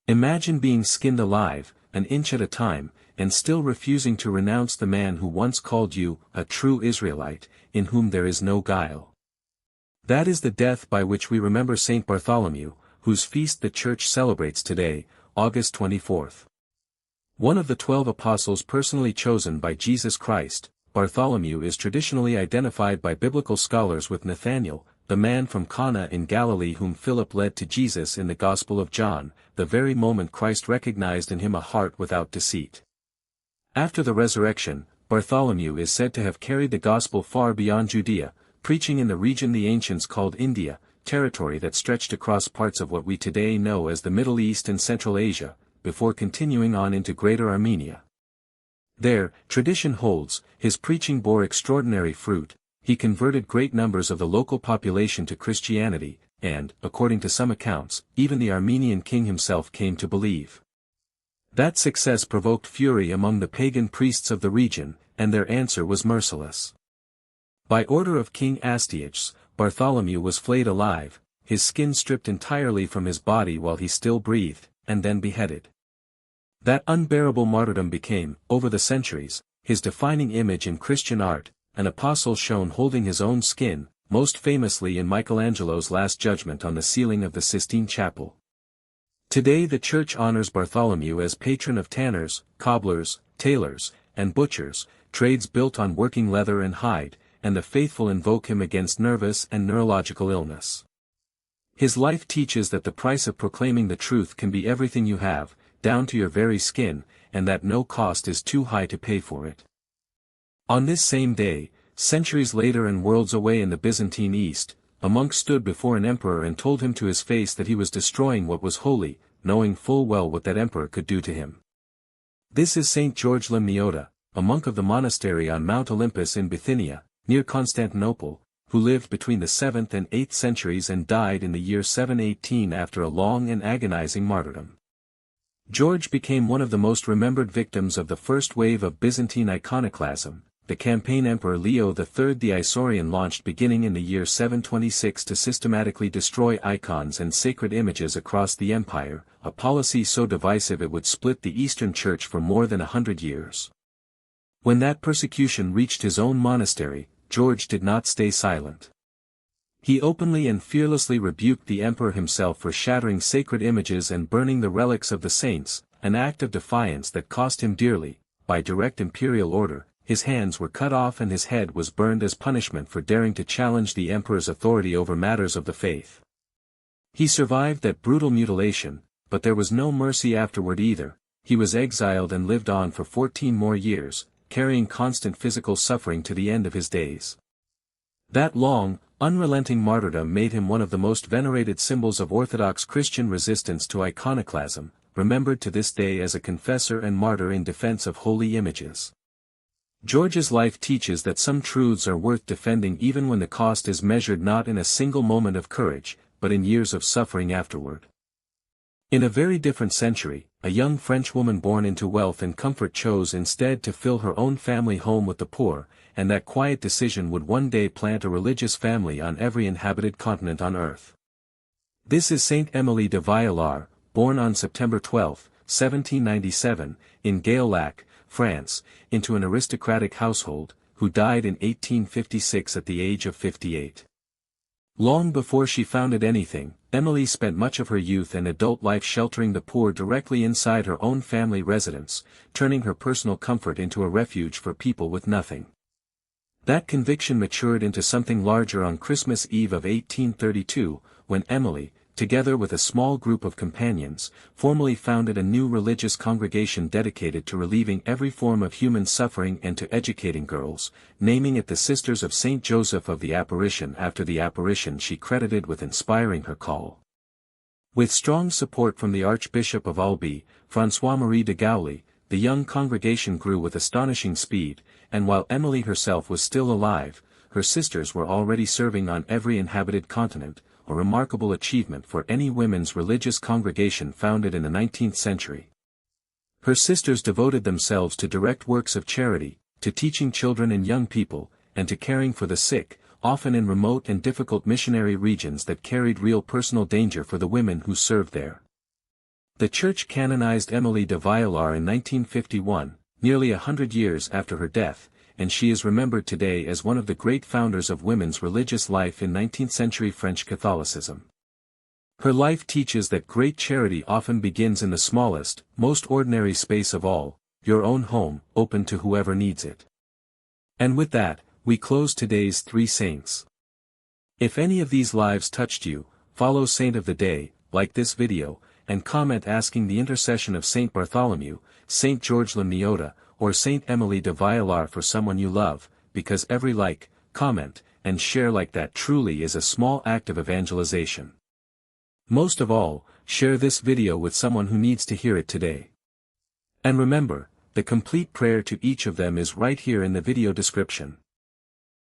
Imagine being skinned alive, an inch at a time, and still refusing to renounce the man who once called you a true Israelite, in whom there is no guile. That is the death by which we remember Saint Bartholomew, whose feast the Church celebrates today, August 24th. One of the 12 apostles personally chosen by Jesus Christ, Bartholomew is traditionally identified by biblical scholars with Nathanael, the man from Cana in Galilee whom Philip led to Jesus in the Gospel of John, the very moment Christ recognized in him a heart without deceit. After the resurrection, Bartholomew is said to have carried the gospel far beyond Judea, preaching in the region the ancients called India, territory that stretched across parts of what we today know as the Middle East and Central Asia, before continuing on into Greater Armenia. There, tradition holds, his preaching bore extraordinary fruit. He converted great numbers of the local population to Christianity, and, according to some accounts, even the Armenian king himself came to believe. That success provoked fury among the pagan priests of the region, and their answer was merciless. By order of King Astyages, Bartholomew was flayed alive, his skin stripped entirely from his body while he still breathed, and then beheaded. That unbearable martyrdom became, over the centuries, his defining image in Christian art, an apostle shown holding his own skin, most famously in Michelangelo's Last Judgment on the ceiling of the Sistine Chapel. Today the Church honors Bartholomew as patron of tanners, cobblers, tailors, and butchers, trades built on working leather and hide, and the faithful invoke him against nervous and neurological illness. His life teaches that the price of proclaiming the truth can be everything you have, down to your very skin, and that no cost is too high to pay for it. On this same day, centuries later and worlds away in the Byzantine East, a monk stood before an emperor and told him to his face that he was destroying what was holy, knowing full well what that emperor could do to him. This is Saint George Limniota, a monk of the monastery on Mount Olympus in Bithynia, near Constantinople, who lived between the 7th and 8th centuries and died in the year 718 after a long and agonizing martyrdom. George became one of the most remembered victims of the first wave of Byzantine iconoclasm, the campaign Emperor Leo III the Isaurian launched beginning in the year 726 to systematically destroy icons and sacred images across the empire, a policy so divisive it would split the Eastern Church for more than 100 years. When that persecution reached his own monastery, George did not stay silent. He openly and fearlessly rebuked the emperor himself for shattering sacred images and burning the relics of the saints, an act of defiance that cost him dearly. By direct imperial order, his hands were cut off and his head was burned as punishment for daring to challenge the emperor's authority over matters of the faith. He survived that brutal mutilation, but there was no mercy afterward either. He was exiled and lived on for 14 more years, carrying constant physical suffering to the end of his days. That long, unrelenting martyrdom made him one of the most venerated symbols of Orthodox Christian resistance to iconoclasm, remembered to this day as a confessor and martyr in defense of holy images. George's life teaches that some truths are worth defending even when the cost is measured not in a single moment of courage, but in years of suffering afterward. In a very different century, a young Frenchwoman born into wealth and comfort chose instead to fill her own family home with the poor, and that quiet decision would one day plant a religious family on every inhabited continent on earth. This is Saint Emily de Villars, born on September 12, 1797, in Gaillac, France, into an aristocratic household, who died in 1856 at the age of 58. Long before she founded anything, Emily spent much of her youth and adult life sheltering the poor directly inside her own family residence, turning her personal comfort into a refuge for people with nothing. That conviction matured into something larger on Christmas Eve of 1832, when Emily, together with a small group of companions, formally founded a new religious congregation dedicated to relieving every form of human suffering and to educating girls, naming it the Sisters of Saint Joseph of the Apparition after the apparition she credited with inspiring her call. With strong support from the Archbishop of Albi, François-Marie de Gouly, the young congregation grew with astonishing speed, and while Emily herself was still alive, her sisters were already serving on every inhabited continent, a remarkable achievement for any women's religious congregation founded in the 19th century. Her sisters devoted themselves to direct works of charity, to teaching children and young people, and to caring for the sick, often in remote and difficult missionary regions that carried real personal danger for the women who served there. The Church canonized Emily de Villars in 1951, nearly 100 years after her death, and she is remembered today as one of the great founders of women's religious life in 19th-century French Catholicism. Her life teaches that great charity often begins in the smallest, most ordinary space of all, your own home, open to whoever needs it. And with that, we close today's 3 saints. If any of these lives touched you, follow Saint of the Day, like this video, and comment asking the intercession of Saint Bartholomew, Saint George Limniota, or Saint Emily de Villars for someone you love, because every like, comment, and share like that truly is a small act of evangelization. Most of all, share this video with someone who needs to hear it today. And remember, the complete prayer to each of them is right here in the video description.